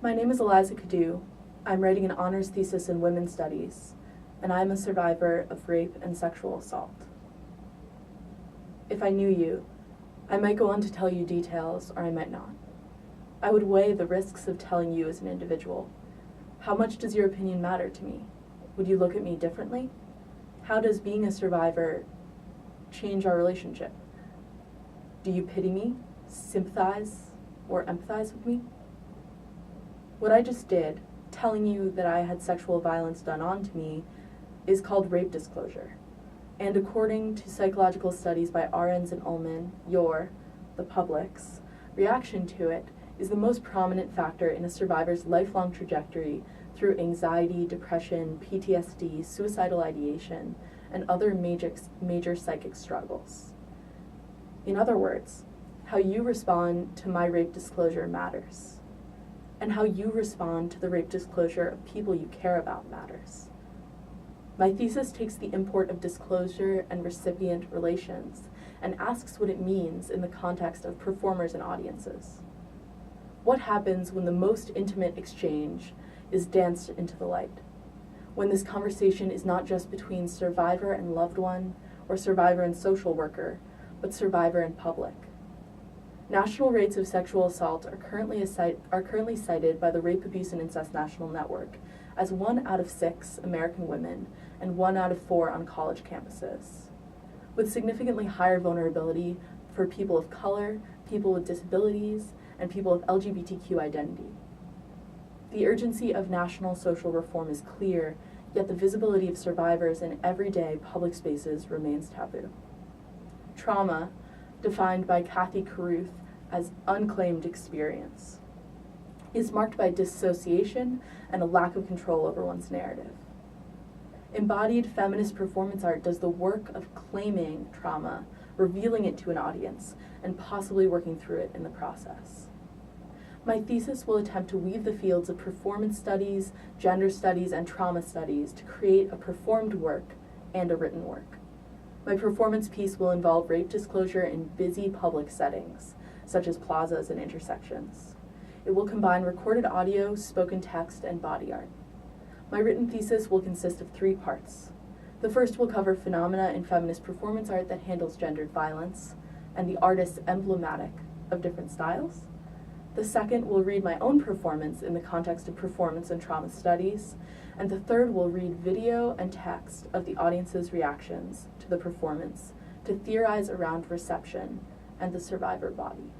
My name is Eliza Cadoux. I'm writing an honors thesis in women's studies, and I'm a survivor of rape and sexual assault. If I knew you, I might go on to tell you details, or I might not. I would weigh the risks of telling you as an individual. How much does your opinion matter to me? Would you look at me differently? How does being a survivor change our relationship? Do you pity me, sympathize, or empathize with me? What I just did, telling you that I had sexual violence done on to me, is called rape disclosure. And according to psychological studies by Ahrens and Ullman, the public's, reaction to it is the most prominent factor in a survivor's lifelong trajectory through anxiety, depression, PTSD, suicidal ideation, and other major psychic struggles. In other words, how you respond to my rape disclosure matters, and how you respond to the rape disclosure of people you care about matters. My thesis takes the import of disclosure and recipient relations and asks what it means in the context of performers and audiences. What happens when the most intimate exchange is danced into the light? When this conversation is not just between survivor and loved one, or survivor and social worker, but survivor and public. National rates of sexual assault are currently cited by the Rape, Abuse, and Incest National Network as 1 out of 6 American women and 1 out of 4 on college campuses, with significantly higher vulnerability for people of color, people with disabilities, and people of LGBTQ identity. The urgency of national social reform is clear, yet the visibility of survivors in everyday public spaces remains taboo. Trauma, defined by Kathy Caruth as unclaimed experience, is marked by dissociation and a lack of control over one's narrative. Embodied feminist performance art does the work of claiming trauma, revealing it to an audience, and possibly working through it in the process. My thesis will attempt to weave the fields of performance studies, gender studies, and trauma studies to create a performed work and a written work. My performance piece will involve rape disclosure in busy public settings, such as plazas and intersections. It will combine recorded audio, spoken text, and body art. My written thesis will consist of 3 parts. The first will cover phenomena in feminist performance art that handles gendered violence, and the artists emblematic of different styles. The second will read my own performance in the context of performance and trauma studies, and the third will read video and text of the audience's reactions to the performance to theorize around reception and the survivor body.